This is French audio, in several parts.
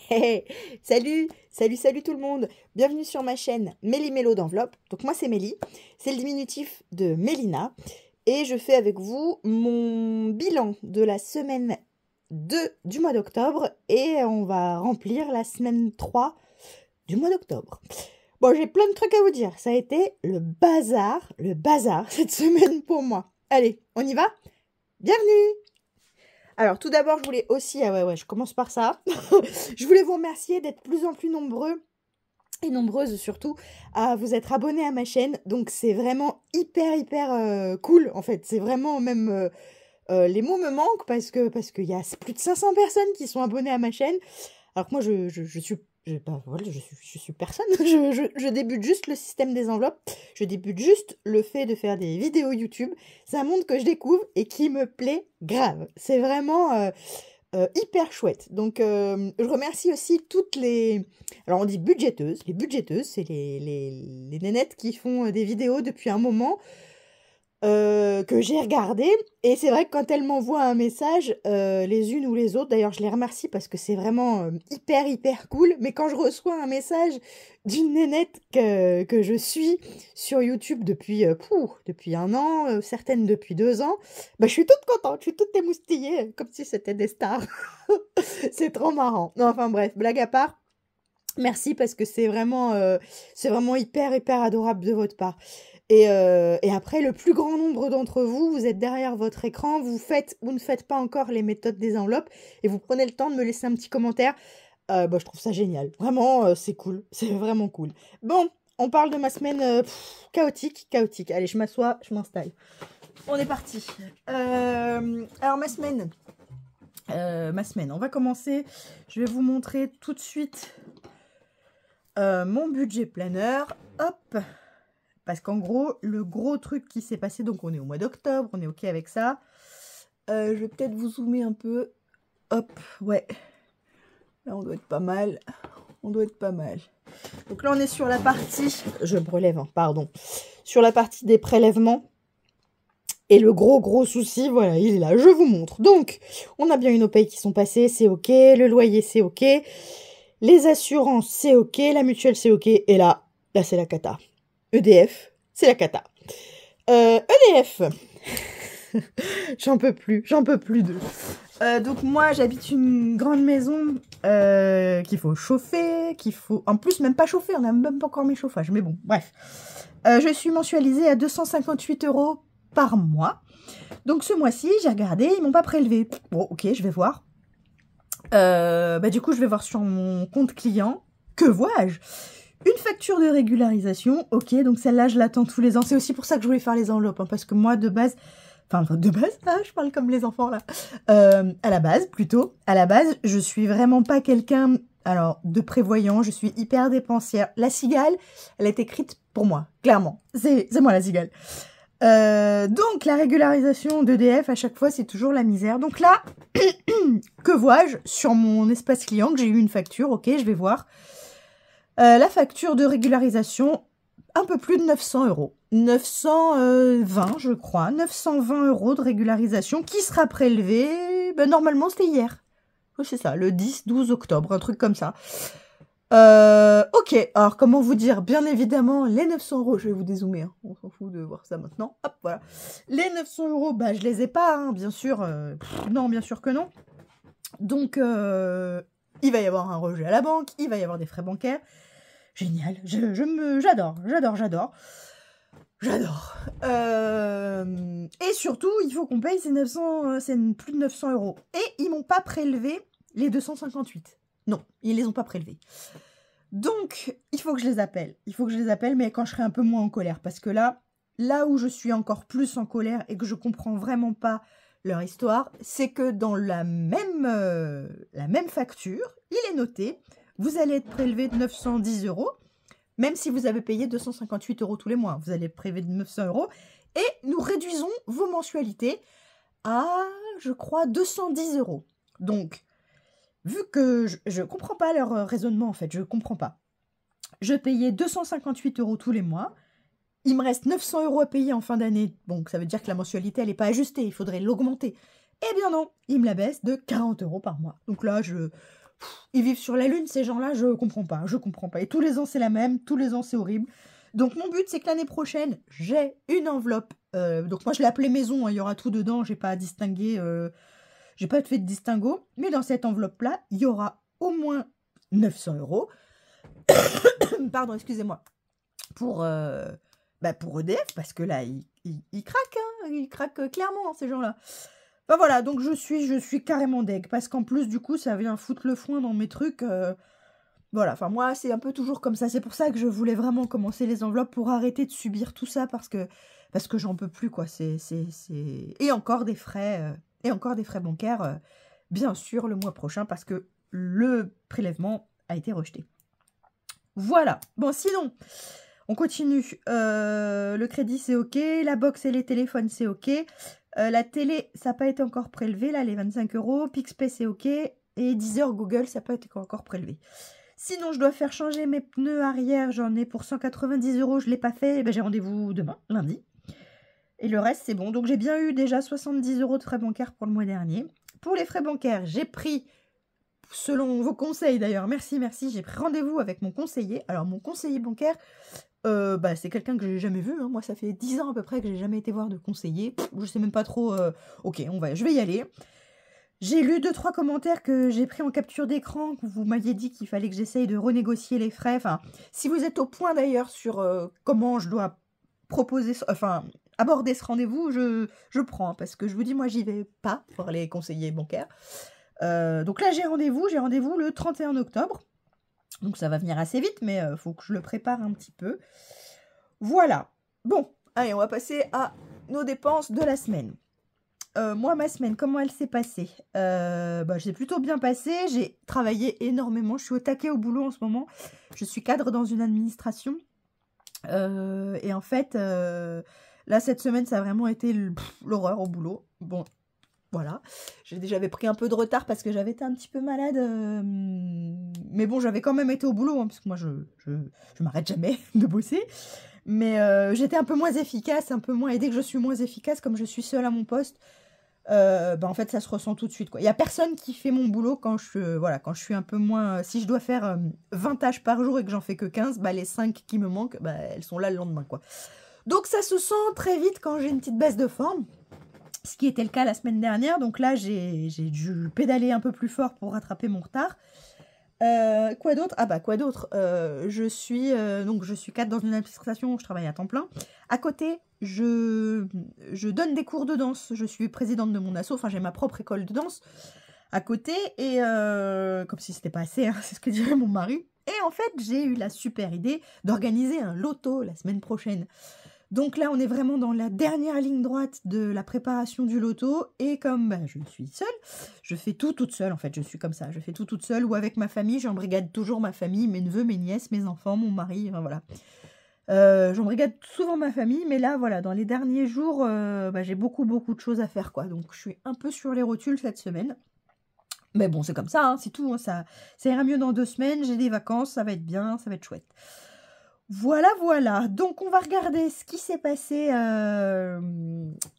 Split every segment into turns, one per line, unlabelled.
Hey, salut, salut tout le monde. Bienvenue sur ma chaîne Méli Mélo d'enveloppe. Donc moi c'est Méli, c'est le diminutif de Mélina et je fais avec vous mon bilan de la semaine 2 du mois d'octobre et on va remplir la semaine 3 du mois d'octobre. Bon, j'ai plein de trucs à vous dire. Ça a été le bazar cette semaine pour moi. Allez, on y va? Bienvenue! Alors, tout d'abord, je voulais aussi... Ah ouais, je commence par ça. Je voulais vous remercier d'être de plus en plus nombreux, et nombreuses surtout, à vous être abonnés à ma chaîne. Donc, c'est vraiment hyper cool, en fait. C'est vraiment même... les mots me manquent parce qu'il y a plus de 500 personnes qui sont abonnées à ma chaîne. Alors que moi, je suis personne. Je débute juste le système des enveloppes. Je débute juste le fait de faire des vidéos YouTube. C'est un monde que je découvre et qui me plaît grave. C'est vraiment hyper chouette. Donc, je remercie aussi toutes les... Alors, on dit budgéteuses. Les budgéteuses, c'est les nénettes qui font des vidéos depuis un moment. Que j'ai regardé, et c'est vrai que quand elles m'envoient un message, les unes ou les autres, d'ailleurs je les remercie parce que c'est vraiment hyper cool, mais quand je reçois un message d'une nénette que je suis sur YouTube depuis un an, certaines depuis 2 ans, bah je suis toute contente, je suis toute émoustillée, comme si c'était des stars. C'est trop marrant. Non, enfin bref, blague à part. Merci parce que c'est vraiment hyper adorable de votre part. Et après, le plus grand nombre d'entre vous, vous êtes derrière votre écran, vous ne faites pas encore les méthodes des enveloppes et vous prenez le temps de me laisser un petit commentaire. Je trouve ça génial. Vraiment, c'est cool. C'est vraiment cool. Bon, on parle de ma semaine chaotique. Allez, je m'assois, je m'installe. On est parti. Alors, ma semaine, on va commencer. Je vais vous montrer tout de suite mon budget planeur. Hop! Parce qu'en gros, le gros truc qui s'est passé, donc on est au mois d'octobre, on est OK avec ça. Je vais peut-être vous zoomer un peu. Hop, ouais. Là, on doit être pas mal. Donc là, on est sur la partie... Je me relève, hein, pardon. Sur la partie des prélèvements. Et le gros souci, voilà, il est là. Je vous montre. Donc, on a bien une OPAY qui sont passées, c'est OK. Le loyer, c'est OK. Les assurances, c'est OK. La mutuelle, c'est OK. Et là, c'est la cata. EDF, c'est la cata. EDF, j'en peux plus d'eux. Donc moi, j'habite une grande maison qu'il faut chauffer, En plus, même pas chauffer, on n'a même pas encore mis chauffage, mais bon, bref. Je suis mensualisée à 258 € par mois. Donc ce mois-ci, j'ai regardé, ils m'ont pas prélevé. Bon, OK, je vais voir. Du coup, je vais voir sur mon compte client. Que vois-je ? Une facture de régularisation, ok, donc celle-là, je l'attends tous les ans. C'est aussi pour ça que je voulais faire les enveloppes, hein, parce que moi, de base, je parle comme les enfants, là. À la base, je suis vraiment pas quelqu'un, alors, de prévoyant, je suis hyper dépensière. La cigale, elle est écrite pour moi, clairement. C'est moi, la cigale. Donc, la régularisation d'EDF, à chaque fois, c'est toujours la misère. Donc là, que vois-je sur mon espace client, que j'ai eu une facture, ok, je vais voir. La facture de régularisation, un peu plus de 900 €. 920, je crois. 920 € de régularisation qui sera prélevée. Normalement, c'était hier. Oui, c'est ça, le 10-12 octobre, un truc comme ça. OK, alors comment vous dire? Bien évidemment, les 900 €, je vais vous dézoomer, hein. On s'en fout de voir ça maintenant. Hop, voilà. Les 900 €, je les ai pas, hein, bien sûr. Non, bien sûr que non. Donc, il va y avoir un rejet à la banque, il va y avoir des frais bancaires. Génial, j'adore. Et surtout, il faut qu'on paye ces 900, c'est plus de 900 €. Et ils m'ont pas prélevé les 258. Non, ils les ont pas prélevés. Donc, il faut que je les appelle. Mais quand je serai un peu moins en colère. Parce que là où je suis encore plus en colère et que je comprends vraiment pas leur histoire, c'est que dans la même facture, il est noté... Vous allez être prélevé de 910 €, même si vous avez payé 258 € tous les mois. Vous allez être prélevé de 900 €. Et nous réduisons vos mensualités à, je crois, 210 €. Donc, vu que je ne comprends pas leur raisonnement, en fait, je ne comprends pas. Je payais 258 € tous les mois. Il me reste 900 € à payer en fin d'année. Donc, ça veut dire que la mensualité, elle n'est pas ajustée. Il faudrait l'augmenter. Eh bien non, il me la baisse de 40 € par mois. Donc là, Ils vivent sur la Lune, ces gens-là, je comprends pas, je comprends pas. Et tous les ans, c'est la même, tous les ans, c'est horrible. Donc, mon but, c'est que l'année prochaine, j'ai une enveloppe. Donc, moi, je l'ai appelée maison, hein, il y aura tout dedans, j'ai pas à distinguer, j'ai pas fait de distinguo. Mais dans cette enveloppe-là, il y aura au moins 900 euros. Pardon, excusez-moi. Pour EDF, parce que là, ils craquent, hein, ils craquent clairement, ces gens-là. Ben voilà, donc je suis carrément deg, parce qu'en plus, du coup, ça vient foutre le foin dans mes trucs. Voilà, enfin, moi, c'est un peu toujours comme ça. C'est pour ça que je voulais vraiment commencer les enveloppes, pour arrêter de subir tout ça, parce que j'en peux plus, quoi. Et encore des frais, bancaires, bien sûr, le mois prochain, parce que le prélèvement a été rejeté. Voilà. Bon, sinon, on continue. Le crédit, c'est OK. La box et les téléphones, c'est OK. La télé, ça n'a pas été encore prélevé, là, les 25 euros. Pixpay, c'est OK. Et Deezer, Google, ça n'a pas été encore prélevé. Sinon, je dois faire changer mes pneus arrière. J'en ai pour 190 euros. Je ne l'ai pas fait. Ben, j'ai rendez-vous demain, lundi. Et le reste, c'est bon. Donc, j'ai bien eu déjà 70 euros de frais bancaires pour le mois dernier. Pour les frais bancaires, j'ai pris, selon vos conseils d'ailleurs, merci, j'ai pris rendez-vous avec mon conseiller. Alors, mon conseiller bancaire, c'est quelqu'un que j'ai jamais vu. Hein. Moi, ça fait 10 ans à peu près que j'ai jamais été voir de conseiller. Je sais même pas trop. Ok, je vais y aller. J'ai lu 2-3 commentaires que j'ai pris en capture d'écran, que vous m'aviez dit qu'il fallait que j'essaye de renégocier les frais. Enfin, si vous êtes au point d'ailleurs sur comment je dois aborder ce rendez-vous, je prends. Parce que je vous dis, moi, j'y vais pas voir les conseillers bancaires. Donc là, j'ai rendez-vous le 31 octobre. Donc ça va venir assez vite, mais il faut que je le prépare un petit peu. Voilà. Bon, allez, on va passer à nos dépenses de la semaine. Moi, ma semaine, comment elle s'est passée? J'ai plutôt bien passé. J'ai travaillé énormément. Je suis au taquet au boulot en ce moment. Je suis cadre dans une administration. Et en fait, là, cette semaine, ça a vraiment été l'horreur au boulot. Bon, voilà. J'avais pris un peu de retard parce que j'avais été un petit peu malade. Mais bon, j'avais quand même été au boulot, hein, parce que moi, je m'arrête jamais de bosser. Mais j'étais un peu moins efficace, un peu moins. Et dès que je suis moins efficace, comme je suis seule à mon poste, en fait, ça se ressent tout de suite, quoi. Il n'y a personne qui fait mon boulot quand je suis un peu moins. Si je dois faire 20 tâches par jour et que j'en fais que 15, les 5 qui me manquent, elles sont là le lendemain, quoi. Donc, ça se sent très vite quand j'ai une petite baisse de forme. Ce qui était le cas la semaine dernière. Donc là, j'ai dû pédaler un peu plus fort pour rattraper mon retard. Quoi d'autre? Quoi d'autre? Je suis cadre dans une administration où je travaille à temps plein. À côté, je donne des cours de danse. Je suis présidente de mon asso. Enfin, j'ai ma propre école de danse à côté. Et comme si c'était pas assez, hein, c'est ce que dirait mon mari. Et en fait, j'ai eu la super idée d'organiser un loto la semaine prochaine. Donc là, on est vraiment dans la dernière ligne droite de la préparation du loto. Et comme je suis seule, je fais tout toute seule. En fait, je suis comme ça. Je fais tout toute seule ou avec ma famille. J'embrigade toujours ma famille, mes neveux, mes nièces, mes enfants, mon mari. Enfin, voilà. J'embrigade souvent ma famille. Mais là, voilà, dans les derniers jours, j'ai beaucoup de choses à faire, quoi. Donc, je suis un peu sur les rotules cette semaine. Mais bon, c'est comme ça, hein, c'est tout. Hein, ça ira mieux dans 2 semaines. J'ai des vacances. Ça va être bien. Ça va être chouette. Voilà. Donc, on va regarder ce qui s'est passé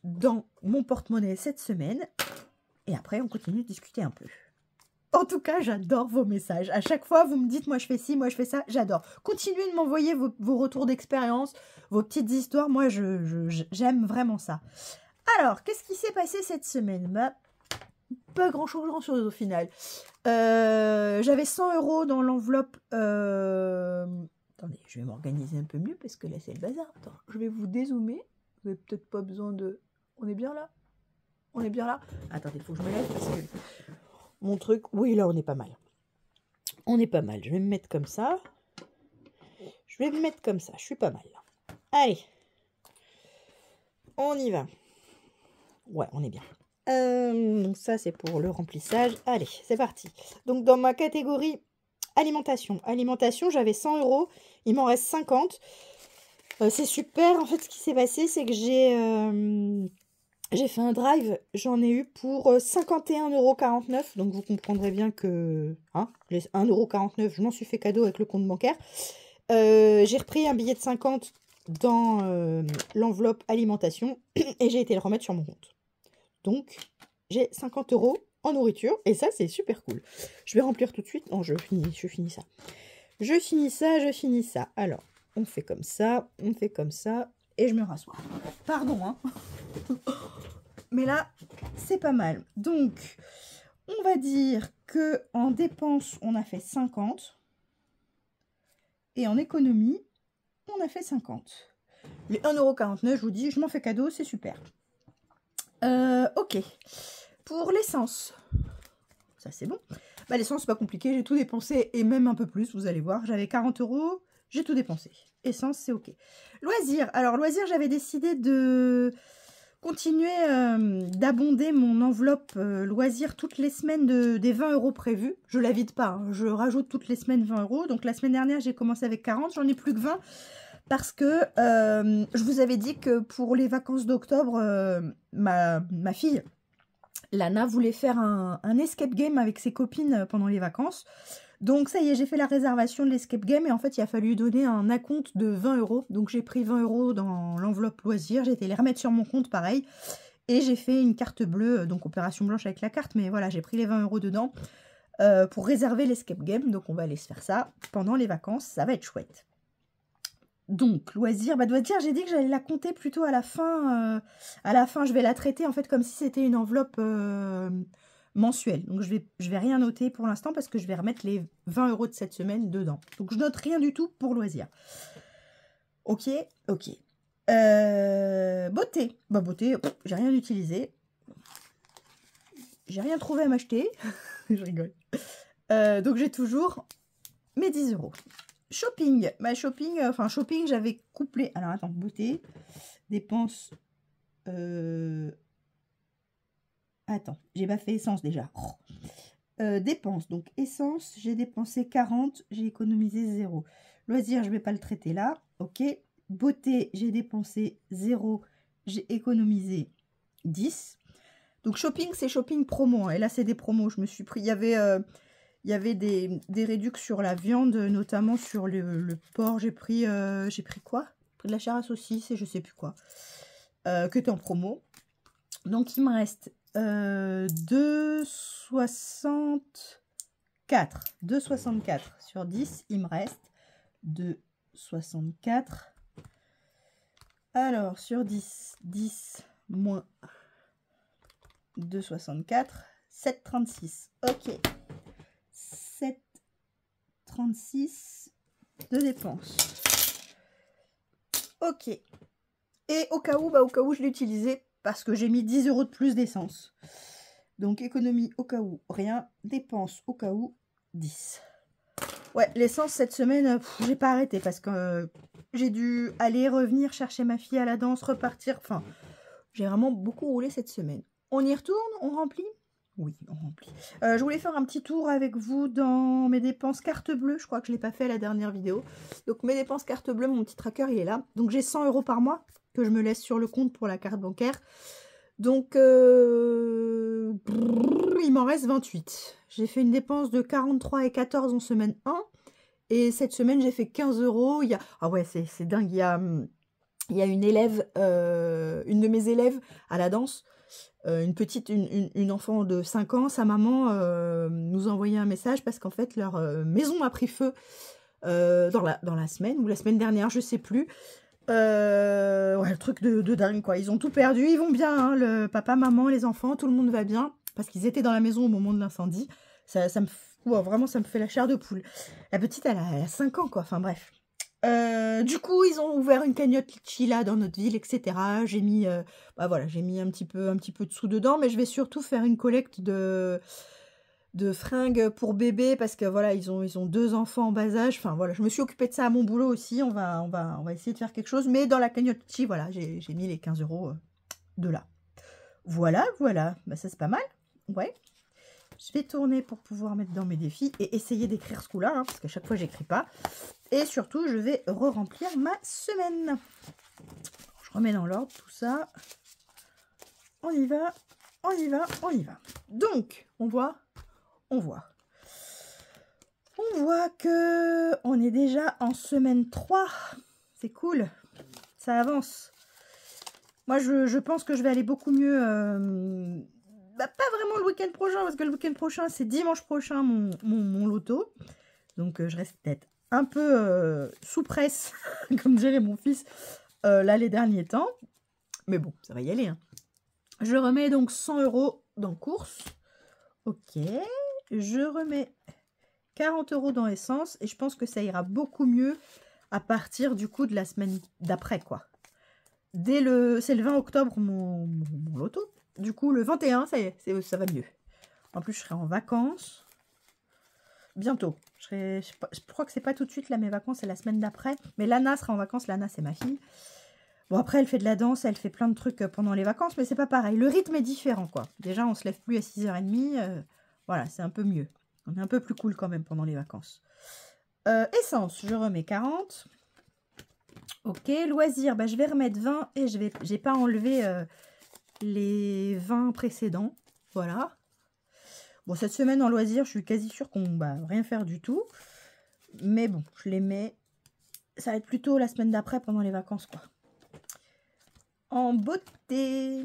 dans mon porte-monnaie cette semaine. Et après, on continue de discuter un peu. En tout cas, j'adore vos messages. À chaque fois, vous me dites, moi, je fais ci, moi, je fais ça. J'adore. Continuez de m'envoyer vos retours d'expérience, vos petites histoires. Moi, j'aime vraiment ça. Alors, qu'est-ce qui s'est passé cette semaine? Pas grand-chose au final. J'avais 100 euros dans l'enveloppe... Attendez, je vais m'organiser un peu mieux parce que là, c'est le bazar. Attends, je vais vous dézoomer. Vous n'avez peut-être pas besoin de... On est bien là? Attendez, il faut que je me lève parce que... Mon truc... Oui, là, on est pas mal. Je vais me mettre comme ça. Je suis pas mal là. Allez. On y va. Ouais, on est bien. Donc ça, c'est pour le remplissage. Allez, c'est parti. Donc, dans ma catégorie... Alimentation, j'avais 100 euros, il m'en reste 50. C'est super. En fait, ce qui s'est passé, c'est que j'ai fait un drive. J'en ai eu pour 51,49 €. Donc, vous comprendrez bien que les 1,49 €, je m'en suis fait cadeau avec le compte bancaire. J'ai repris un billet de 50 dans l'enveloppe alimentation et j'ai été le remettre sur mon compte. Donc, j'ai 50 € en nourriture. Et ça, c'est super cool. Je vais remplir tout de suite. Non, je finis ça. Je finis ça. Alors, on fait comme ça, on fait comme ça. Et je me rassois. Pardon, hein. Mais là, c'est pas mal. Donc, on va dire que en dépenses, on a fait 50. Et en économie, on a fait 50. Les 1,49 €, je vous dis, je m'en fais cadeau, c'est super. Ok. Pour l'essence, ça c'est bon. Bah, l'essence, c'est pas compliqué, j'ai tout dépensé et même un peu plus, vous allez voir. J'avais 40 €, j'ai tout dépensé. Essence, c'est ok. Loisirs. Alors, loisirs, j'avais décidé de continuer d'abonder mon enveloppe loisirs toutes les semaines des 20 € prévus. Je la vide pas, hein. Je rajoute toutes les semaines 20 €. Donc, la semaine dernière, j'ai commencé avec 40, j'en ai plus que 20. Parce que je vous avais dit que pour les vacances d'octobre, ma fille, Lana, voulait faire un escape game avec ses copines pendant les vacances. Donc ça y est, j'ai fait la réservation de l'escape game et en fait, il a fallu donner un acompte de 20 €. Donc j'ai pris 20 € dans l'enveloppe loisir, j'ai été les remettre sur mon compte pareil. Et j'ai fait une carte bleue, donc opération blanche avec la carte, mais voilà, j'ai pris les 20 € dedans pour réserver l'escape game. Donc on va aller se faire ça pendant les vacances, ça va être chouette. Donc, loisir, j'ai dit que j'allais la compter plutôt à la fin. Je vais la traiter en fait comme si c'était une enveloppe mensuelle. Donc, je vais rien noter pour l'instant parce que je vais remettre les 20 € de cette semaine dedans. Donc, je note rien du tout pour loisir. Ok, ok. Beauté. Bah, beauté, j'ai rien utilisé. J'ai rien trouvé à m'acheter. Je rigole. Donc, j'ai toujours mes 10 €. Shopping, shopping, j'avais couplé. Alors attends, beauté, dépenses. Attends, j'ai pas fait essence déjà. Dépenses, donc essence, j'ai dépensé 40, j'ai économisé 0. Loisir, je vais pas le traiter là. Ok. Beauté, j'ai dépensé 0, j'ai économisé 10. Donc shopping, c'est shopping promo. Hein, et là, c'est des promos. Je me suis pris. Il y avait des réductions sur la viande, notamment sur le porc. J'ai pris quoi? J'ai pris de la chair à saucisse et je sais plus quoi. Que était en promo. Donc, il me reste 2,64. 2,64 sur 10. Il me reste 2,64. Alors, sur 10, 10 moins 2,64, 7,36. Ok. 7,36 de dépenses. Ok. Et au cas où, je l'ai utilisé parce que j'ai mis 10 € de plus d'essence. Donc économie au cas où, rien. Dépenses au cas où, 10. Ouais, l'essence cette semaine, j'ai pas arrêté parce que j'ai dû aller revenir chercher ma fille à la danse, repartir. Enfin, j'ai vraiment beaucoup roulé cette semaine. On y retourne? On remplit? Oui, on remplit. Je voulais faire un petit tour avec vous dans mes dépenses carte bleue. Je crois que je ne l'ai pas fait à la dernière vidéo. Donc, mes dépenses carte bleue, mon petit tracker, il est là. Donc, j'ai 100 € par mois que je me laisse sur le compte pour la carte bancaire. Donc, il m'en reste 28. J'ai fait une dépense de 43,14 en semaine 1. Et cette semaine, j'ai fait 15 €. Ah ouais, c'est dingue. Il y a une élève, une de mes élèves à la danse. Une enfant de 5 ans, sa maman nous a envoyé un message parce qu'en fait leur maison a pris feu dans la semaine ou la semaine dernière, je sais plus. Ouais, le truc de dingue quoi. Ils ont tout perdu, ils vont bien, hein, le papa, maman, les enfants, tout le monde va bien parce qu'ils étaient dans la maison au moment de l'incendie. Vraiment, ça me fait la chair de poule. La petite, elle a 5 ans quoi. Enfin bref. Du coup, ils ont ouvert une cagnotte litchi là dans notre ville, etc. J'ai mis, j'ai mis un petit peu de sous dedans, mais je vais surtout faire une collecte de fringues pour bébé parce que voilà, ils ont 2 enfants en bas âge. Enfin voilà, je me suis occupée de ça à mon boulot aussi. On va essayer de faire quelque chose, mais dans la cagnotte litchi, voilà, j'ai mis les 15 € de là. Voilà. Bah, ça c'est pas mal. Ouais. Je vais tourner pour pouvoir mettre dans mes défis et essayer d'écrire ce coup-là, hein, parce qu'à chaque fois, j'écris pas. Et surtout, je vais re-remplir ma semaine. Je remets dans l'ordre tout ça. On y va. Donc, on voit que on est déjà en semaine 3. C'est cool. Ça avance. Moi, je pense que je vais aller beaucoup mieux bah, pas vraiment le week-end prochain, parce que le week-end prochain, c'est dimanche prochain mon loto. Donc, je reste peut-être un peu sous presse, comme dirait mon fils, là, les derniers temps. Mais bon, ça va y aller. Hein. Je remets donc 100 € dans course. Ok. Je remets 40 € dans essence. Et je pense que ça ira beaucoup mieux à partir du coup de la semaine d'après, quoi. C'est le 20 octobre mon loto. Du coup, le 21, ça y est, ça va mieux. En plus, je serai en vacances. Bientôt. Je crois que c'est pas tout de suite, là, mes vacances, c'est la semaine d'après. Mais Lana sera en vacances. Lana, c'est ma fille. Bon, après, elle fait de la danse, elle fait plein de trucs pendant les vacances, mais c'est pas pareil. Le rythme est différent, quoi. Déjà, on se lève plus à 6h30. Voilà, c'est un peu mieux. On est un peu plus cool quand même pendant les vacances. Essence, je remets 40. Ok, loisirs, bah, je vais remettre 20 et j'ai pas enlevé les 20 précédents. Voilà. Bon, cette semaine en loisirs, je suis quasi sûre qu'on va rien faire du tout. Mais bon, je les mets. Ça va être plutôt la semaine d'après pendant les vacances, quoi. En beauté,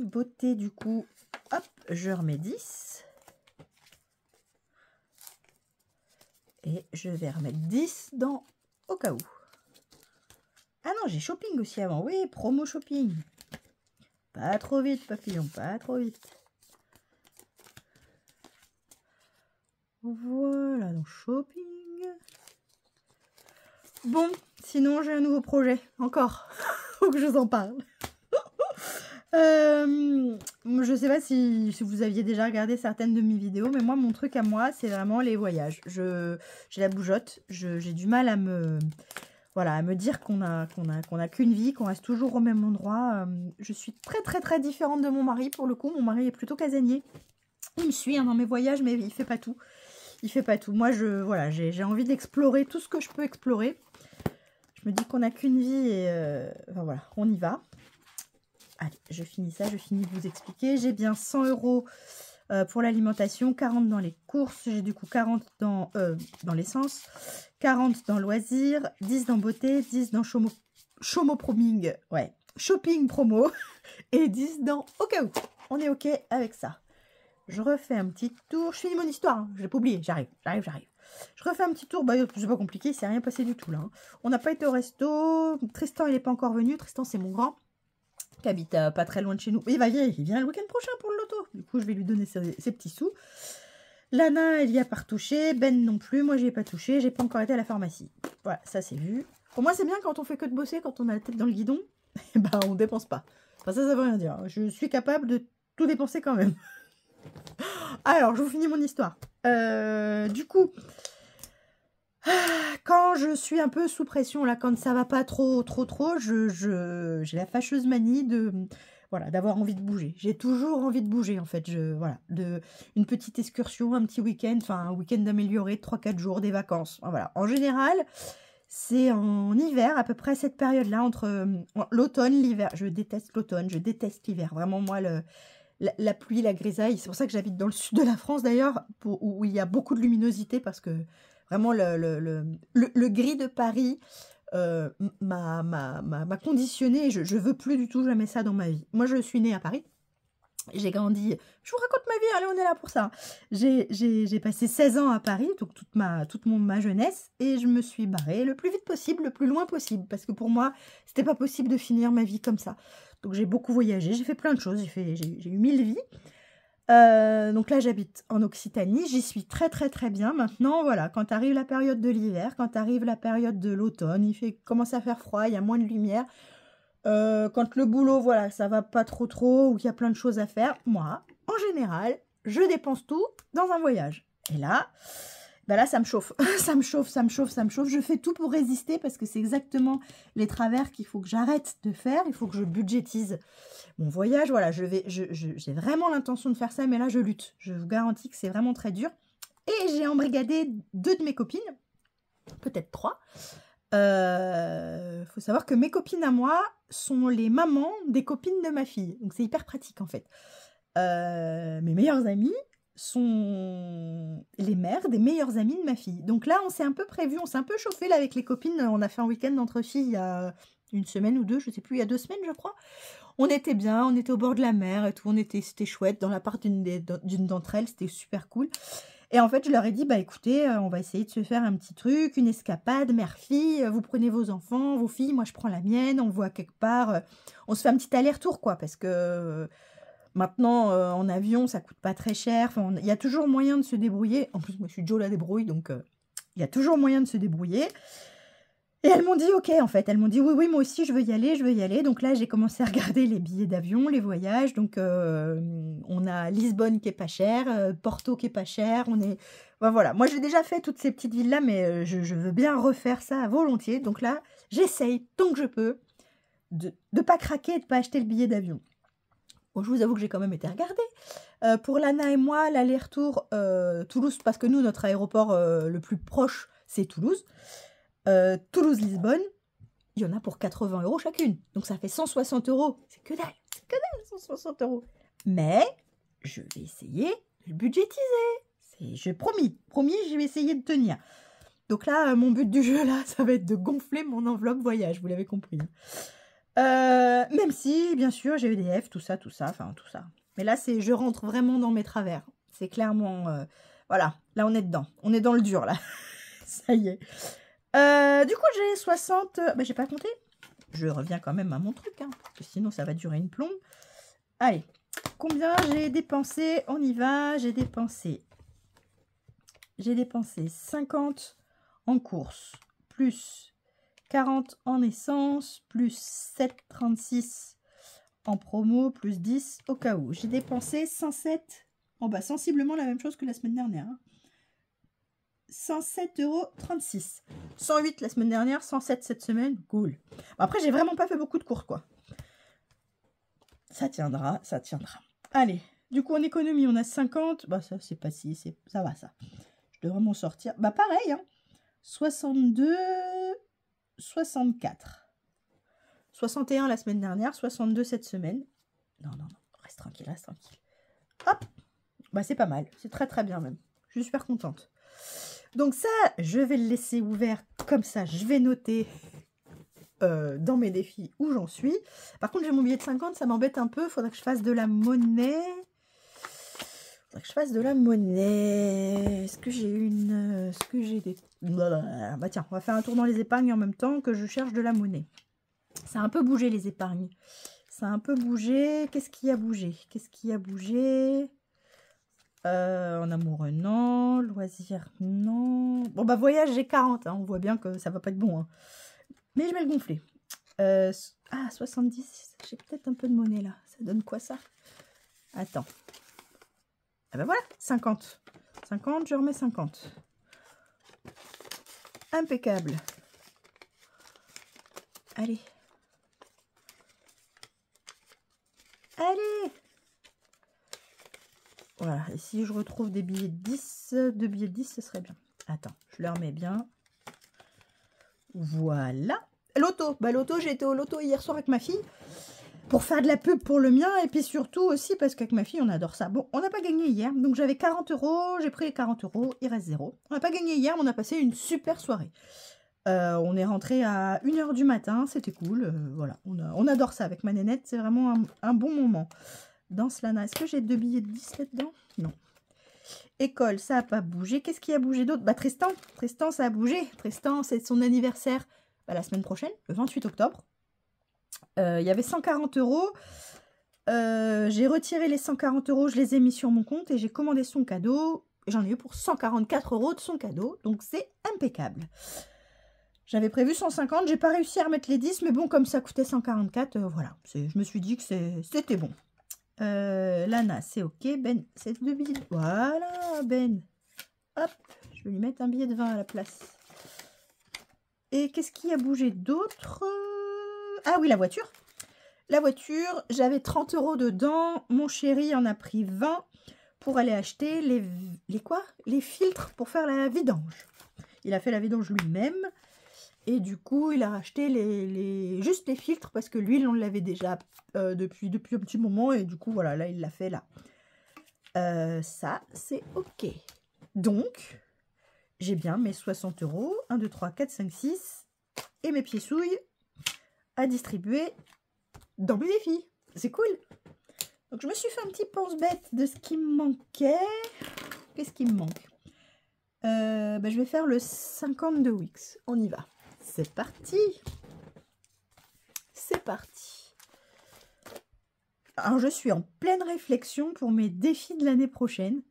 du coup, hop, je remets 10. Et je vais remettre 10 dans au cas où. Ah non, j'ai shopping aussi avant. Oui, promo shopping. Pas trop vite, papillon, pas trop vite. Voilà, donc shopping. Bon, sinon j'ai un nouveau projet. Encore. Faut que je vous en parle. Je sais pas si vous aviez déjà regardé certaines de mes vidéos, mais moi, mon truc à moi, c'est vraiment les voyages. J'ai la bougeotte. J'ai du mal à me... Voilà, à me dire qu'on a qu'une vie, qu'on reste toujours au même endroit. Je suis très différente de mon mari, pour le coup. Mon mari est plutôt casanier. Il me suit dans mes voyages, mais il fait pas tout. Il fait pas tout. Moi, voilà, j'ai envie d'explorer tout ce que je peux explorer. Je me dis qu'on n'a qu'une vie et enfin, voilà, on y va. Allez, je finis ça, je finis de vous expliquer. J'ai bien 100 € pour l'alimentation, 40 dans les courses, j'ai du coup 40 dans l'essence, 40 dans loisirs, 10 dans beauté, 10 dans chomo proming, ouais, shopping promo, et 10 dans au cas où. On est ok avec ça. Je refais un petit tour, je finis mon histoire, hein. Je l'ai pas oublié, j'arrive. Je refais un petit tour, bah c'est pas compliqué, il s'est rien passé du tout là. Hein. On n'a pas été au resto, Tristan il n'est pas encore venu, Tristan c'est mon grand. Qui habite pas très loin de chez nous. Il vient le week-end prochain pour le loto. Du coup, je vais lui donner ses petits sous. Lana, elle y a pas retouché. Ben non plus. Moi, j'y ai pas touché. J'ai pas encore été à la pharmacie. Voilà, ça c'est vu. Pour moi, c'est bien quand on fait que de bosser, quand on a la tête dans le guidon. Et ben, on dépense pas. Enfin, ça veut rien dire. Je suis capable de tout dépenser quand même. Alors, je vous finis mon histoire. Du coup... Quand je suis un peu sous pression, là, quand ça va pas trop, j'ai la fâcheuse manie d'avoir envie de bouger. J'ai toujours envie de bouger, en fait. Une petite excursion, un petit week-end, enfin, un week-end amélioré de 3-4 jours, des vacances. Voilà. En général, c'est en hiver, à peu près cette période-là, entre l'automne, l'hiver. Je déteste l'automne, je déteste l'hiver. Vraiment, moi, la pluie, la grisaille. C'est pour ça que j'habite dans le sud de la France, d'ailleurs, où il y a beaucoup de luminosité, parce que vraiment, le gris de Paris m'a conditionné. Je veux plus du tout jamais ça dans ma vie. Moi, je suis née à Paris. J'ai grandi... Je vous raconte ma vie, allez, on est là pour ça. J'ai passé 16 ans à Paris, donc toute ma jeunesse, et je me suis barrée le plus vite possible, le plus loin possible, parce que pour moi, c'était pas possible de finir ma vie comme ça. Donc j'ai beaucoup voyagé, j'ai fait plein de choses, j'ai eu 1000 vies. Donc là, j'habite en Occitanie, j'y suis très bien. Maintenant, voilà, quand arrive la période de l'hiver, quand arrive la période de l'automne, commence à faire froid, il y a moins de lumière. Quand le boulot, voilà, ça va pas trop, ou qu'il y a plein de choses à faire, moi, en général, je dépense tout dans un voyage. Et là, ben là, ça me chauffe. ça me chauffe. Je fais tout pour résister parce que c'est exactement les travers qu'il faut que j'arrête de faire. Il faut que je budgétise mon voyage. Voilà, j'ai vraiment l'intention de faire ça, mais là, je lutte. Je vous garantis que c'est vraiment très dur. Et j'ai embrigadé 2 de mes copines, peut-être 3. Faut savoir que mes copines à moi sont les mamans des copines de ma fille. Donc, c'est hyper pratique, en fait. Mes meilleures amies sont les mères des meilleures amies de ma fille. Donc là, on s'est un peu prévu, on s'est un peu chauffé là avec les copines. On a fait un week-end entre filles il y a 1 semaine ou 2, je sais plus, il y a 2 semaines, je crois. On était bien, on était au bord de la mer et tout, c'était chouette. Dans l'appart d'une d'entre elles, c'était super cool. Et en fait, je leur ai dit, bah écoutez, on va essayer de se faire un petit truc, une escapade, mère-fille, vous prenez vos enfants, vos filles, moi je prends la mienne, on voit quelque part, on se fait un petit aller-retour, quoi, parce que maintenant, en avion, ça coûte pas très cher, enfin, il y a toujours moyen de se débrouiller. En plus, moi je suis Joe la débrouille, donc il y a toujours moyen de se débrouiller. Et elles m'ont dit ok, en fait, elles m'ont dit oui, moi aussi je veux y aller, je veux y aller. Donc là, j'ai commencé à regarder les billets d'avion, les voyages. Donc on a Lisbonne qui est pas cher, Porto qui est pas cher. Ben, voilà, moi j'ai déjà fait toutes ces petites villes-là, mais je veux bien refaire ça volontiers. Donc là, j'essaye tant que je peux de pas craquer et de pas acheter le billet d'avion. Bon, je vous avoue que j'ai quand même été regarder. Pour Lana et moi, l'aller-retour Toulouse, parce que nous, notre aéroport le plus proche, c'est Toulouse. Toulouse-Lisbonne, il y en a pour 80 € chacune. Donc ça fait 160 €. C'est que dalle, 160 €. Mais je vais essayer de le budgétiser. Je promis, je vais essayer de tenir. Donc là, mon but du jeu, là, ça va être de gonfler mon enveloppe voyage, vous l'avez compris. Même si, bien sûr, j'ai EDF, tout ça. Mais là, je rentre vraiment dans mes travers. C'est clairement... voilà, là, on est dedans. On est dans le dur, là. Ça y est. Du coup, j'ai 60... bah, j'ai pas compté. Je reviens quand même à mon truc, hein, parce que sinon, ça va durer une plombe. Allez, combien j'ai dépensé? On y va. J'ai dépensé 50 en course, plus 40 en essence, plus 7,36 en promo, plus 10 au cas où. J'ai dépensé 107, oh bah sensiblement la même chose que la semaine dernière. Hein. 107,36 €. 108 la semaine dernière, 107 cette semaine, cool. Après, j'ai vraiment pas fait beaucoup de courses, quoi. Ça tiendra, ça tiendra. Allez, du coup, en économie, on a 50. Bah, ça, c'est pas si, ça va, ça. Je devrais m'en sortir. Bah, pareil, hein. 62, 64. 61 la semaine dernière, 62 cette semaine. Non, reste tranquille, reste tranquille. Hop, bah, c'est pas mal. C'est très, très bien, même. Je suis super contente. Donc ça, je vais le laisser ouvert comme ça. Je vais noter dans mes défis où j'en suis. Par contre, j'ai mon billet de 50, ça m'embête un peu. Il faudrait que je fasse de la monnaie. Est-ce que j'ai une... Est-ce que j'ai des... Bah tiens, on va faire un tour dans les épargnes en même temps que je cherche de la monnaie. Ça a un peu bougé, les épargnes. Ça a un peu bougé. Qu'est-ce qui a bougé? En amoureux, non. Loisirs, non. Bon, bah, voyage, j'ai 40. Hein. On voit bien que ça va pas être bon. Hein. Mais je vais le gonfler. 70. J'ai peut-être un peu de monnaie, là. Ça donne quoi, ça? Attends. Ah ben voilà, 50. 50, je remets 50. Impeccable. Allez. Voilà, et si je retrouve des billets de 10, ce serait bien. Attends, je le remets bien. Voilà. Loto. Bah, loto, j'ai été au loto hier soir avec ma fille pour faire de la pub pour le mien et puis surtout aussi parce qu'avec ma fille, on adore ça. Bon, on n'a pas gagné hier, donc j'avais 40 €, j'ai pris les 40 €, il reste 0. On n'a pas gagné hier, mais on a passé une super soirée. On est rentré à 1 h du matin, c'était cool. Voilà, on adore ça avec ma nénette, c'est vraiment un bon moment. Dans Lana, est-ce que j'ai 2 billets de 10 là-dedans? Non. École, ça n'a pas bougé. Qu'est-ce qui a bougé d'autre? Bah, Tristan, ça a bougé. Tristan, c'est son anniversaire la semaine prochaine, le 28 octobre. Il y avait 140 €. J'ai retiré les 140 €, je les ai mis sur mon compte et j'ai commandé son cadeau. J'en ai eu pour 144 € de son cadeau, donc c'est impeccable. J'avais prévu 150, j'ai pas réussi à remettre les 10, mais bon, comme ça coûtait 144, voilà. Je me suis dit que c'était bon. Lana, c'est ok. Ben, c'est 2 billets. Voilà, Ben. Hop, je vais lui mettre un billet de 20 à la place. Et qu'est-ce qui a bougé d'autre? Ah oui, la voiture. La voiture, j'avais 30 € dedans. Mon chéri en a pris 20 pour aller acheter les filtres pour faire la vidange. Il a fait la vidange lui-même. Et du coup, il a racheté juste les filtres parce que l'huile, on l'avait déjà depuis un petit moment. Et du coup, voilà, là, il l'a fait là. Ça, c'est OK. Donc, j'ai bien mes 60 €. 1, 2, 3, 4, 5, 6. Et mes pieds souilles à distribuer dans mes défis. c'est cool. Donc, je me suis fait un petit pense-bête de ce qui me manquait. Qu'est-ce qui me manque? Je vais faire le 50 de Wix. On y va. C'est parti. C'est parti. Alors, je suis en pleine réflexion pour mes défis de l'année prochaine.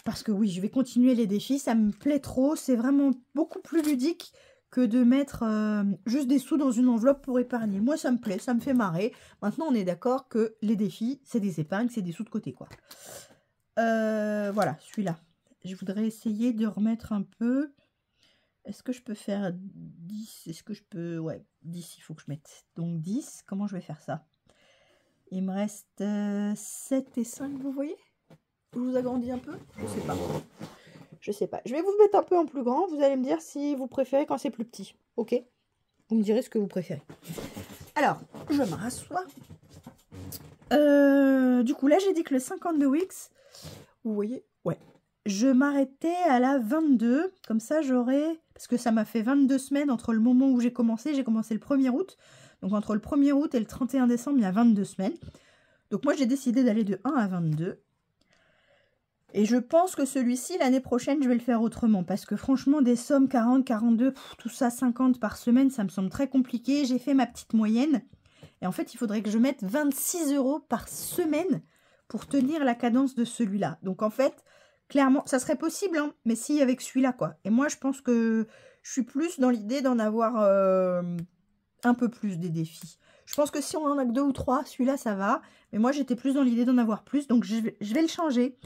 Parce que oui, je vais continuer les défis. Ça me plaît trop. C'est vraiment beaucoup plus ludique que de mettre juste des sous dans une enveloppe pour épargner. Moi, ça me plaît, ça me fait marrer. Maintenant, on est d'accord que les défis, c'est des épargnes, c'est des sous de côté, quoi. Voilà, celui-là. Je voudrais essayer de remettre un peu. Est-ce que je peux faire 10? Est-ce que je peux... Ouais, 10, il faut que je mette. Donc 10, comment je vais faire ça? Il me reste 7 et 5, vous voyez? Je vous agrandis un peu? Je sais pas. Je sais pas. Je vais vous mettre un peu en plus grand. Vous allez me dire si vous préférez quand c'est plus petit. Ok? Vous me direz ce que vous préférez. Alors, je me rassois. Du coup, là, j'ai dit que le 50 de Wix, vous voyez? Ouais. Je m'arrêtais à la 22. Comme ça, j'aurais... Parce que ça m'a fait 22 semaines entre le moment où j'ai commencé. J'ai commencé le 1er août. Donc, entre le 1er août et le 31 décembre, il y a 22 semaines. Donc, moi, j'ai décidé d'aller de 1 à 22. Et je pense que celui-ci, l'année prochaine, je vais le faire autrement. Parce que franchement, des sommes 40, 42, tout ça, 50 par semaine, ça me semble très compliqué. J'ai fait ma petite moyenne. Et en fait, il faudrait que je mette 26 € par semaine pour tenir la cadence de celui-là. Donc en fait, clairement, ça serait possible, hein, mais si avec celui-là, quoi. Et moi, je pense que je suis plus dans l'idée d'en avoir un peu plus des défis. Je pense que si on en a que 2 ou 3, celui-là, ça va. Mais moi, j'étais plus dans l'idée d'en avoir plus. Donc je vais le changer.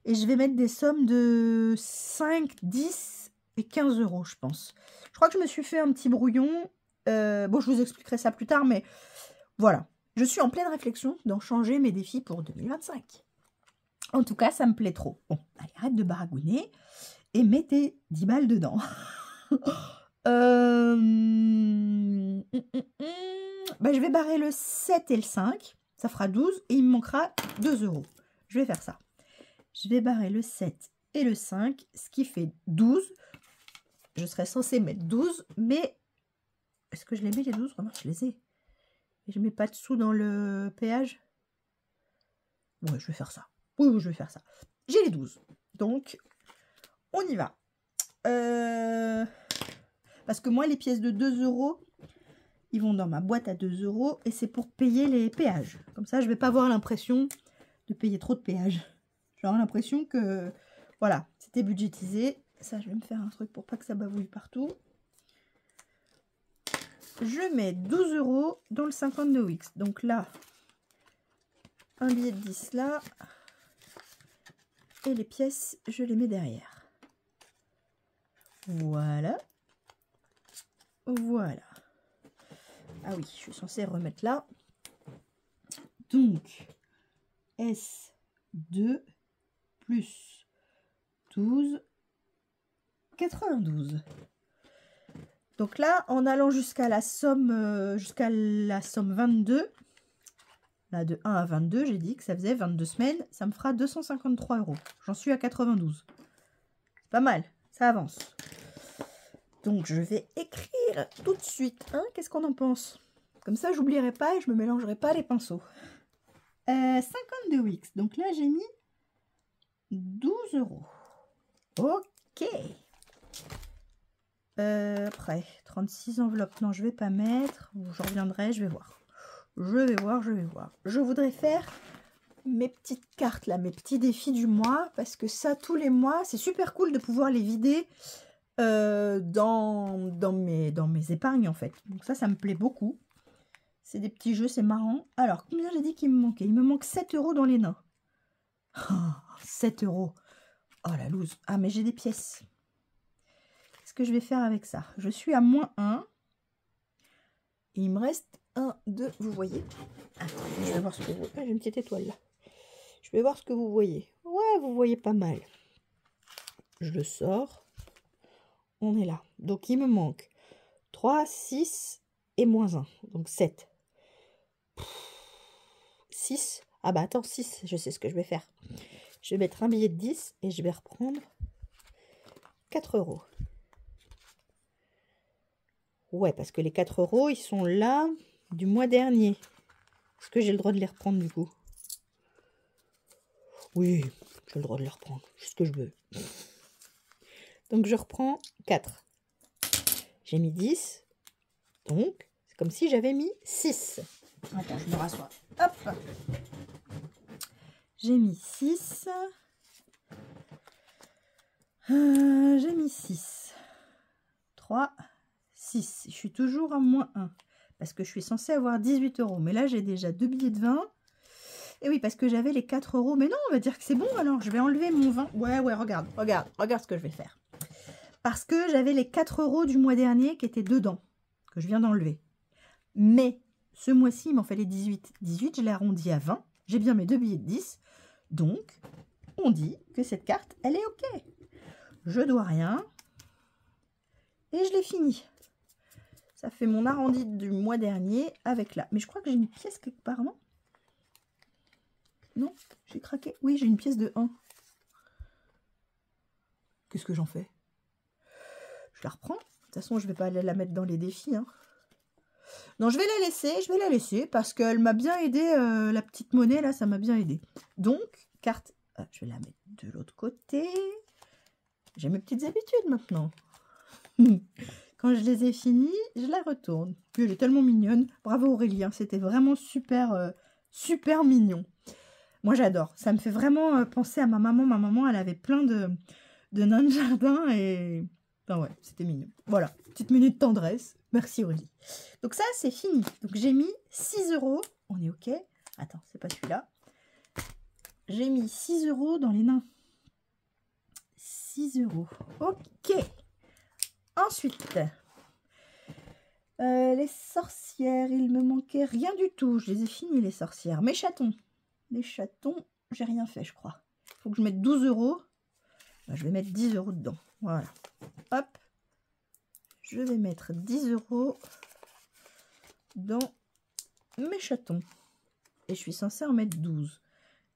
Et je vais mettre des sommes de 5, 10 et 15 €, je pense. Je crois que je me suis fait un petit brouillon. Bon, je vous expliquerai ça plus tard, mais voilà. Je suis en pleine réflexion d'en changer mes défis pour 2025. En tout cas, ça me plaît trop. Bon, allez, arrête de baragouiner et mettez 10 balles dedans. Je vais barrer le 7 et le 5. Ça fera 12 et il me manquera 2 €. Je vais faire ça. Je vais barrer le 7 et le 5, ce qui fait 12. Je serais censée mettre 12, mais est-ce que je les mets les 12? Remarque, je les ai. Et je mets pas de sous dans le péage. Ouais, je vais faire ça. Oui, je vais faire ça. J'ai les 12. Donc, on y va. Parce que moi, les pièces de 2 €, ils vont dans ma boîte à 2 € et c'est pour payer les péages. Comme ça, je vais pas avoir l'impression de payer trop de péages. J'aurai l'impression que, voilà, c'était budgétisé. Ça, je vais me faire un truc pour pas que ça bavouille partout. Je mets 12 € dans le 50 de Wix. Donc là, un billet de 10 là. Et les pièces, je les mets derrière. Voilà. Voilà. Ah oui, je suis censée remettre là. Donc, S2 plus 12, 92. Donc là, en allant jusqu'à la somme 22, là de 1 à 22, j'ai dit que ça faisait 22 semaines, ça me fera 253 €. J'en suis à 92. C'est pas mal, ça avance. Donc je vais écrire tout de suite. Hein, qu'est-ce qu'on en pense? Comme ça, j'oublierai pas et je me mélangerai pas les pinceaux. 50 de Wix. Donc là, j'ai mis 12 €. Ok. Après, 36 enveloppes. Non, je vais pas mettre. Je reviendrai, je vais voir. Je vais voir. Je voudrais faire mes petites cartes là, mes petits défis du mois. Parce que ça, tous les mois, c'est super cool de pouvoir les vider dans mes épargnes en fait. Donc ça me plaît beaucoup. C'est des petits jeux, c'est marrant. Alors, combien j'ai dit qu'il me manquait? Il me manque 7 € dans les nains. Oh, 7 €. Oh la loose. Ah, mais j'ai des pièces. Qu'est-ce que je vais faire avec ça? Je suis à moins 1. Et il me reste 1, 2, vous voyez? Attends, je vais voir ce que vous voyez. Ah, j'ai une petite étoile là. Je vais voir ce que vous voyez. Ouais, vous voyez pas mal. Je le sors. On est là. Donc, il me manque 3, 6 et moins 1. Donc, 7. 6. Ah bah attends, 6. Je sais ce que je vais faire. Je vais mettre un billet de 10 et je vais reprendre 4 €. Ouais, parce que les 4 € ils sont là du mois dernier. Est-ce que j'ai le droit de les reprendre du coup? Oui, j'ai le droit de les reprendre. C'est ce que je veux. Donc je reprends 4. J'ai mis 10. Donc, c'est comme si j'avais mis 6. Attends, je me rassois. Hop. J'ai mis 6. J'ai mis 6. 3, 6. Je suis toujours à moins 1. Parce que je suis censée avoir 18 €. Mais là, j'ai déjà 2 billets de 20. Et oui, parce que j'avais les 4 €. Mais non, on va dire que c'est bon alors. Je vais enlever mon 20. Ouais, regarde ce que je vais faire. Parce que j'avais les 4 € du mois dernier qui étaient dedans. Que je viens d'enlever. Mais ce mois-ci, il m'en fallait 18. 18, je l'ai arrondi à 20. J'ai bien mes 2 billets de 10. Donc, on dit que cette carte, elle est OK. Je dois rien. Et je l'ai fini. Ça fait mon arrondi du mois dernier avec là. Mais je crois que j'ai une pièce quelque part, non? Non, j'ai craqué. Oui, j'ai une pièce de 1. Qu'est-ce que j'en fais? Je la reprends. De toute façon, je ne vais pas aller la mettre dans les défis. Hein. Non, je vais la laisser parce qu'elle m'a bien aidé. La petite monnaie, là, ça m'a bien aidé. Donc, carte, je vais la mettre de l'autre côté. J'ai mes petites habitudes maintenant. Quand je les ai finies, je la retourne. Puis elle est tellement mignonne. Bravo Aurélien, c'était vraiment super, super mignon. Moi j'adore. Ça me fait vraiment penser à ma maman. Ma maman, elle avait plein de nains de jardin et... Enfin ouais, c'était mignon. Voilà, petite minute de tendresse. Merci Aurélie. Donc ça, c'est fini. Donc j'ai mis 6 €. On est OK. Attends, c'est pas celui-là. J'ai mis 6 € dans les nains. 6 €. OK. Ensuite, les sorcières, il me manquait rien du tout. Je les ai finis, les sorcières. Mes chatons. Les chatons, j'ai rien fait, je crois. Il faut que je mette 12 €. Ben, je vais mettre 10 € dedans. Voilà. Hop. Je vais mettre 10 € dans mes chatons. Et je suis censée en mettre 12.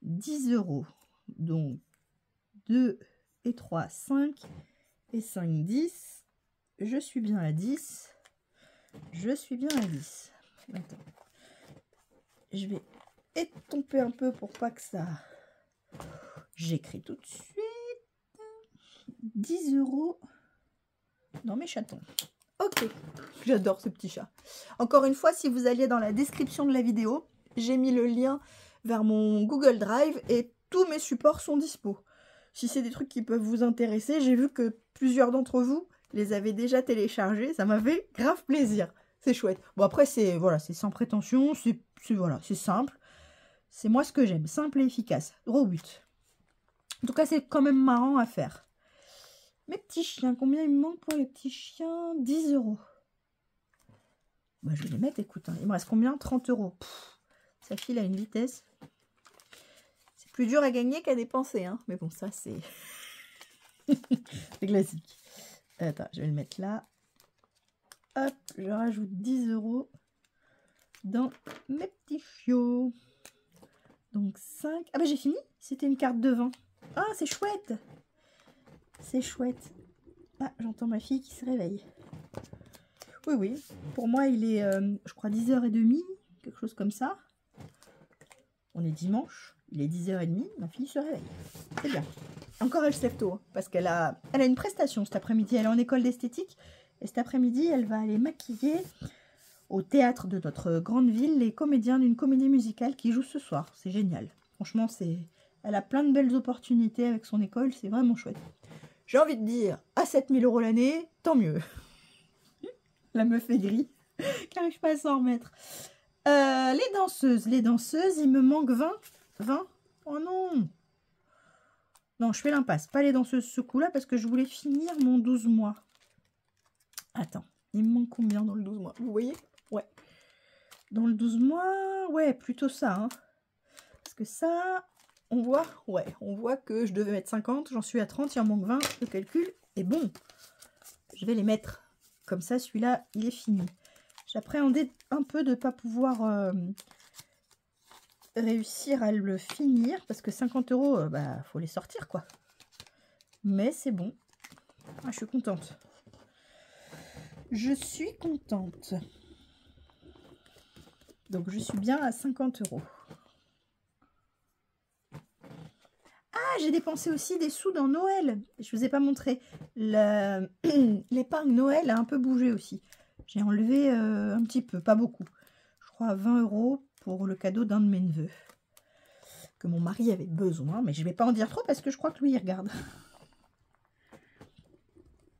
10 €. Donc, 2 et 3, 5. Et 5, 10. Je suis bien à 10. Je suis bien à 10. Attends. Je vais étomper un peu pour pas que ça... J'écris tout de suite. 10 € dans mes chatons. Ok. J'adore ce petit chat. Encore une fois, si vous alliez dans la description de la vidéo, j'ai mis le lien vers mon Google Drive et tous mes supports sont dispo. Si c'est des trucs qui peuvent vous intéresser, j'ai vu que plusieurs d'entre vous les avaient déjà téléchargés. Ça m'avait grave plaisir. C'est chouette. Bon, après, c'est voilà, c'est sans prétention. C'est simple. C'est moi ce que j'aime. Simple et efficace. Gros but. En tout cas, c'est quand même marrant à faire. Mes petits chiens. Combien il me manque pour les petits chiens? 10 €. Bah, je vais les mettre, écoute. Hein. Il me reste combien? 30 €. Pff, ça file à une vitesse. C'est plus dur à gagner qu'à dépenser. Hein. Mais bon, ça, c'est... c'est classique. Attends, je vais le mettre là. Hop, je rajoute 10 € dans mes petits chiots. Donc 5. Ah bah j'ai fini. C'était une carte de 20. Ah, c'est chouette. C'est chouette. Ah, j'entends ma fille qui se réveille. Oui, oui. Pour moi, il est, je crois, 10h30. Quelque chose comme ça. On est dimanche. Il est 10h30. Ma fille se réveille. C'est bien. Encore, elle se lève tôt. Hein, parce qu'elle a une prestation cet après-midi. Elle est en école d'esthétique. Et cet après-midi, elle va aller maquiller au théâtre de notre grande ville les comédiens d'une comédie musicale qui joue ce soir. C'est génial. Franchement, elle a plein de belles opportunités avec son école. C'est vraiment chouette. J'ai envie de dire, à 7000 € l'année, tant mieux. La meuf est gris. Qui n'arrive pas à s'en remettre. Les danseuses, il me manque 20. 20. Oh non. Non, je fais l'impasse. Pas les danseuses ce coup-là parce que je voulais finir mon 12 mois. Attends, il me manque combien dans le 12 mois? Vous voyez? Ouais. Dans le 12 mois, ouais, plutôt ça. Hein. Parce que ça, on voit, ouais, on voit que je devais mettre 50. J'en suis à 30, il en manque 20. Le calcul est bon. Je vais les mettre. Comme ça, celui-là, il est fini. J'appréhendais un peu de ne pas pouvoir réussir à le finir. Parce que 50 €, bah, faut les sortir, quoi. Mais c'est bon. Ah, je suis contente. Je suis contente. Donc je suis bien à 50 €. Ah, j'ai dépensé aussi des sous dans Noël. Je vous ai pas montré. L'épargne Noël a un peu bougé aussi. J'ai enlevé un petit peu, pas beaucoup. Je crois 20 € pour le cadeau d'un de mes neveux. Que mon mari avait besoin, mais je vais pas en dire trop parce que je crois que lui il regarde.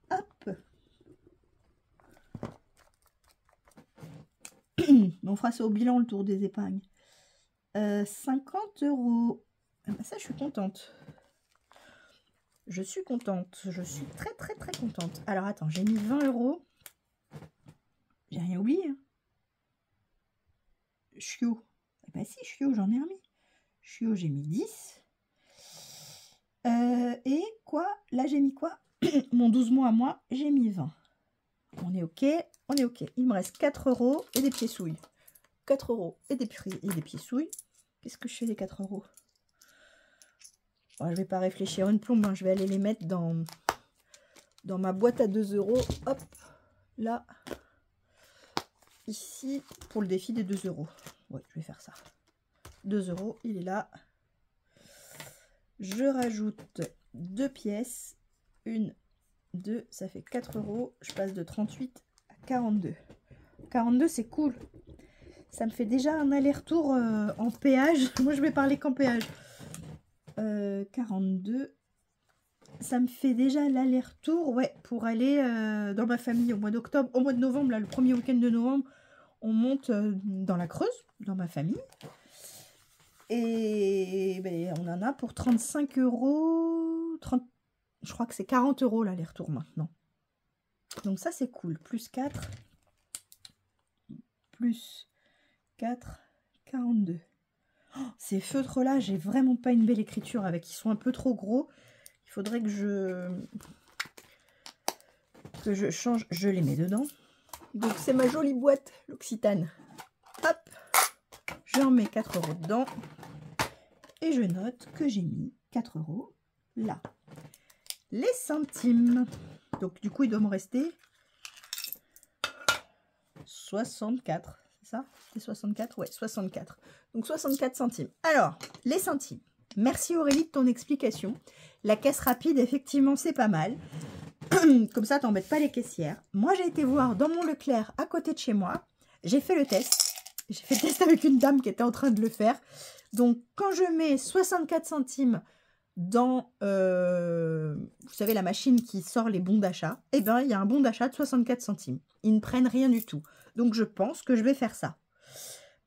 Hop. On fera ça au bilan, le tour des épargnes. 50 €. Ah bah ça, je suis contente. Je suis contente. Je suis très, très, très contente. Alors, attends, j'ai mis 20 €. J'ai rien oublié. Hein. Chiot. Eh bah si, Chiot, j'en ai remis. Chiot, j'ai mis 10. Et quoi? Là, j'ai mis quoi? Mon 12 mois à moi, j'ai mis 20. On est OK. On est OK. Il me reste 4 € et des pieds-souilles. 4 € et des pieds-souilles. Qu'est-ce que je fais des 4 €? Bon, je vais pas réfléchir une plombe. Hein. Je vais aller les mettre dans ma boîte à 2 €. Hop. Là. Ici. Pour le défi des 2 €. Ouais, je vais faire ça. 2 €. Il est là. Je rajoute 2 pièces. 1, 2. Ça fait 4 €. Je passe de 38 à 42. 42, c'est cool. Ça me fait déjà un aller-retour en péage. Moi, je vais parler qu'en péage. 42. Ça me fait déjà l'aller-retour, ouais, pour aller dans ma famille au mois d'octobre. Au mois de novembre, là, le premier week-end de novembre, on monte dans la Creuse, dans ma famille. Et ben, on en a pour 35 €. 30, je crois que c'est 40 € l'aller-retour maintenant. Donc ça, c'est cool. Plus 4. Plus 4, 42. Oh, ces feutres-là, j'ai vraiment pas une belle écriture avec. Ils sont un peu trop gros. Il faudrait que je change. Je les mets dedans. Donc, c'est ma jolie boîte, l'Occitane. Hop. J'en mets 4 € dedans. Et je note que j'ai mis 4 € là. Les centimes. Donc, du coup, il doit me rester 64. Ça, c'est 64, ouais, 64. Donc 64 centimes. Alors, les centimes. Merci Aurélie de ton explication. La caisse rapide, effectivement, c'est pas mal. Comme ça, t'embêtes pas les caissières. Moi, j'ai été voir dans mon Leclerc à côté de chez moi. J'ai fait le test. J'ai fait le test avec une dame qui était en train de le faire. Donc, quand je mets 64 centimes dans, vous savez, la machine qui sort les bons d'achat, eh bien, il y a un bon d'achat de 64 centimes. Ils ne prennent rien du tout. Donc, je pense que je vais faire ça.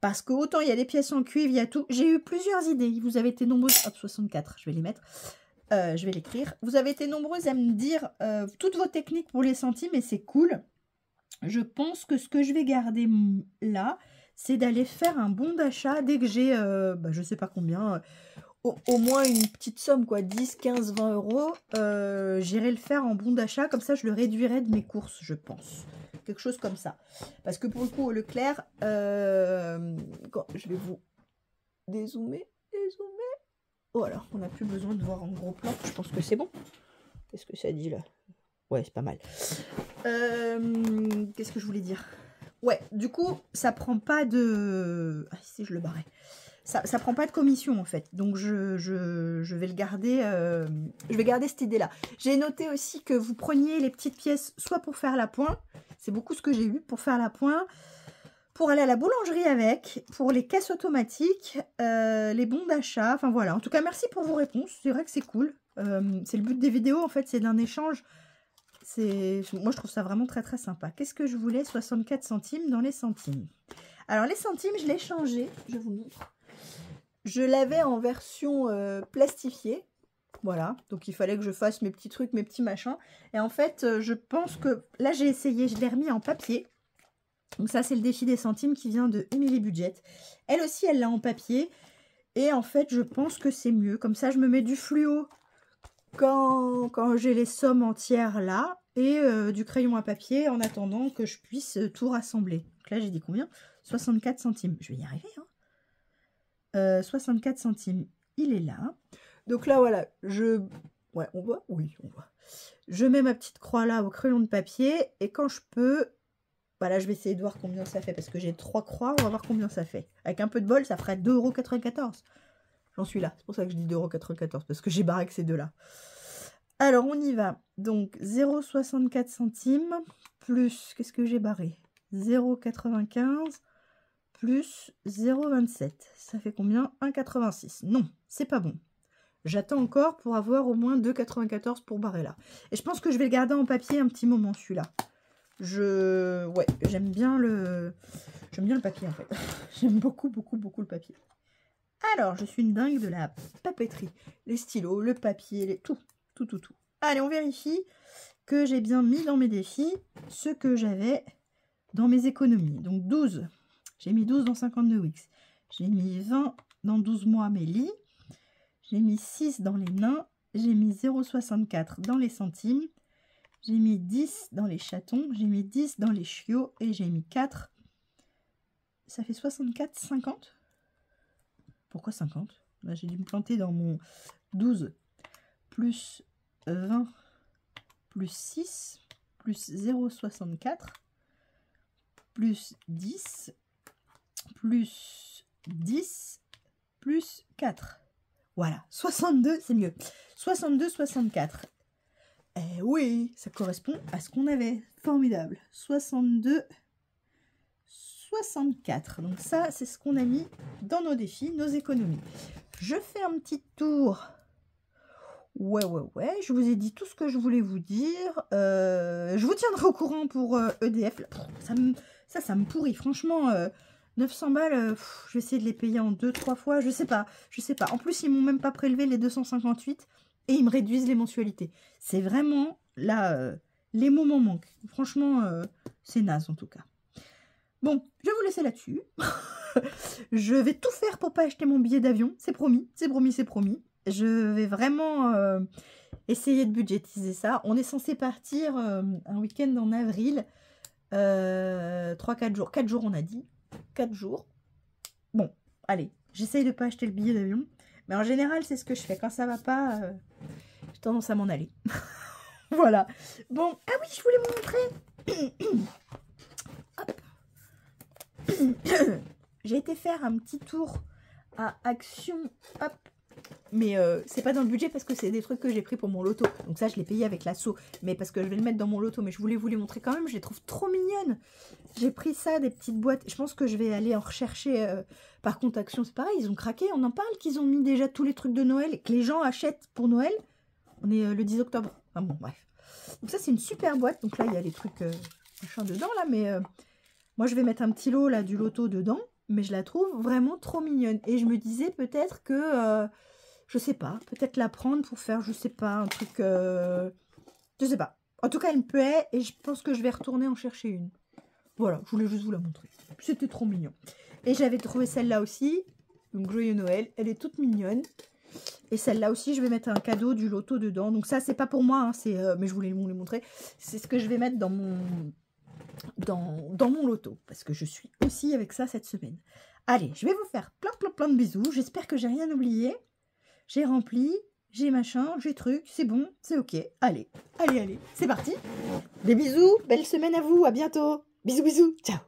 Parce que autant il y a des pièces en cuivre, il y a tout. J'ai eu plusieurs idées. Vous avez été nombreuses. Hop, 64, je vais les mettre. Je vais l'écrire. Vous avez été nombreuses à me dire toutes vos techniques pour les centimes et c'est cool. Je pense que ce que je vais garder là, c'est d'aller faire un bon d'achat dès que j'ai, je sais pas combien, au moins une petite somme, quoi, 10, 15, 20 €. J'irai le faire en bon d'achat, comme ça je le réduirai de mes courses, je pense. Quelque chose comme ça. Parce que pour le coup, au Leclerc, je vais vous dézoomer. Voilà, on n'a plus besoin de voir en gros plan. Je pense que c'est bon. Qu'est-ce que ça dit là? Ouais, c'est pas mal. Qu'est-ce que je voulais dire? Ouais, du coup, ça prend pas de... Ah, si, je le barrais. Ça prend pas de commission, en fait. Donc, je vais le garder... je vais garder cette idée-là. J'ai noté aussi que vous preniez les petites pièces soit pour faire l'appoint. C'est beaucoup ce que j'ai eu pour faire l'appoint. Pour aller à la boulangerie avec. Pour les caisses automatiques. Les bons d'achat. Enfin, voilà. En tout cas, merci pour vos réponses. C'est vrai que c'est cool. C'est le but des vidéos, en fait. C'est d'un échange. Moi, je trouve ça vraiment très, très sympa. Qu'est-ce que je voulais? 64 centimes dans les centimes. Alors, les centimes, je l'ai changé. Je vous montre. Je l'avais en version plastifiée. Voilà. Donc, il fallait que je fasse mes petits trucs, mes petits machins. Et en fait, je pense que... Là, j'ai essayé. Je l'ai remis en papier. Donc, ça, c'est le défi des centimes qui vient de Emily Budget. Elle aussi, elle l'a en papier. Et en fait, je pense que c'est mieux. Comme ça, je me mets du fluo quand j'ai les sommes entières là. Et du crayon à papier en attendant que je puisse tout rassembler. Donc là, j'ai dit combien? 64 centimes. Je vais y arriver, hein. 64 centimes, il est là. Donc là, voilà, ouais, on voit? Oui, on voit. Je mets ma petite croix là au crayon de papier. Et quand je peux, pas, là je vais essayer de voir combien ça fait, parce que j'ai 3 croix, on va voir combien ça fait. Avec un peu de bol, ça ferait 2,94 €. J'en suis là, c'est pour ça que je dis 2,94 €, parce que j'ai barré que ces deux-là. Alors, on y va. Donc, 0,64 centimes, plus, qu'est-ce que j'ai barré? 0,95, plus 0,27. Ça fait combien? 1,86. Non, c'est pas bon. J'attends encore pour avoir au moins 2,94 pour barrer là. Et je pense que je vais le garder en papier un petit moment, celui-là. Ouais, j'aime bien le papier, en fait. J'aime beaucoup, beaucoup, beaucoup le papier. Alors, je suis une dingue de la papeterie. Les stylos, le papier, tout. Tout. Allez, on vérifie que j'ai bien mis dans mes défis ce que j'avais dans mes économies. Donc 12. J'ai mis 12 dans 52 weeks. J'ai mis 20 dans 12 mois mes lits. J'ai mis 6 dans les nains. J'ai mis 0,64 dans les centimes. J'ai mis 10 dans les chatons. J'ai mis 10 dans les chiots. Et j'ai mis 4. Ça fait 64, 50. Pourquoi 50? Là, j'ai dû me planter dans mon 12 plus 20 plus 6 plus 0,64 plus 10 plus 10 plus 4. Voilà, 62, c'est mieux. 62, 64. Eh oui, ça correspond à ce qu'on avait. Formidable. 62, 64. Donc ça, c'est ce qu'on a mis dans nos défis, nos économies. Je fais un petit tour. Ouais. Je vous ai dit tout ce que je voulais vous dire. Je vous tiendrai au courant pour EDF. Ça me pourrit. Franchement, 900 balles, je vais essayer de les payer en 2-3 fois. Je sais pas. En plus, ils m'ont même pas prélevé les 258 et ils me réduisent les mensualités. C'est vraiment là, les moments manquent. Franchement, c'est naze en tout cas. Bon, je vais vous laisser là-dessus. Je vais tout faire pour pas acheter mon billet d'avion. C'est promis. Je vais vraiment essayer de budgétiser ça. On est censé partir un week-end en avril. 3-4 jours. 4 jours, on a dit. 4 jours. Bon, allez. J'essaye de pas acheter le billet d'avion. Mais en général, c'est ce que je fais. Quand ça va pas, j'ai tendance à m'en aller. Voilà. Bon, ah oui, je voulais vous montrer. Hop. J'ai été faire un petit tour à Action. Hop. Mais c'est pas dans le budget parce que c'est des trucs que j'ai pris pour mon loto. Donc ça, je l'ai payé avec l'assaut. Mais parce que je vais le mettre dans mon loto. Mais je voulais vous les montrer quand même. Je les trouve trop mignonnes. J'ai pris ça, des petites boîtes. Je pense que je vais aller en rechercher. Par contre, Action, c'est pareil. Ils ont craqué. On en parle qu'ils ont mis déjà tous les trucs de Noël et que les gens achètent pour Noël. On est le 10 octobre. Enfin bon, bref. Donc ça, c'est une super boîte. Donc là, il y a les trucs machin dedans là. Mais moi, je vais mettre un petit lot là du loto dedans. Mais je la trouve vraiment trop mignonne. Et je me disais peut-être que... je sais pas, peut-être la prendre pour faire, je sais pas, un truc... je sais pas. En tout cas, elle me plaît et je pense que je vais retourner en chercher une. Voilà, je voulais juste vous la montrer. C'était trop mignon. Et j'avais trouvé celle-là aussi. Donc, Joyeux Noël. Elle est toute mignonne. Et celle-là aussi, je vais mettre un cadeau du loto dedans. Donc ça, c'est pas pour moi, hein, mais je voulais vous les montrer. C'est ce que je vais mettre dans mon... Dans mon loto, parce que je suis aussi avec ça cette semaine. Allez, je vais vous faire plein de bisous. J'espère que j'ai rien oublié. J'ai rempli, j'ai machin, j'ai truc, c'est bon, c'est ok. Allez, c'est parti. Des bisous, belle semaine à vous, à bientôt. Bisous, ciao.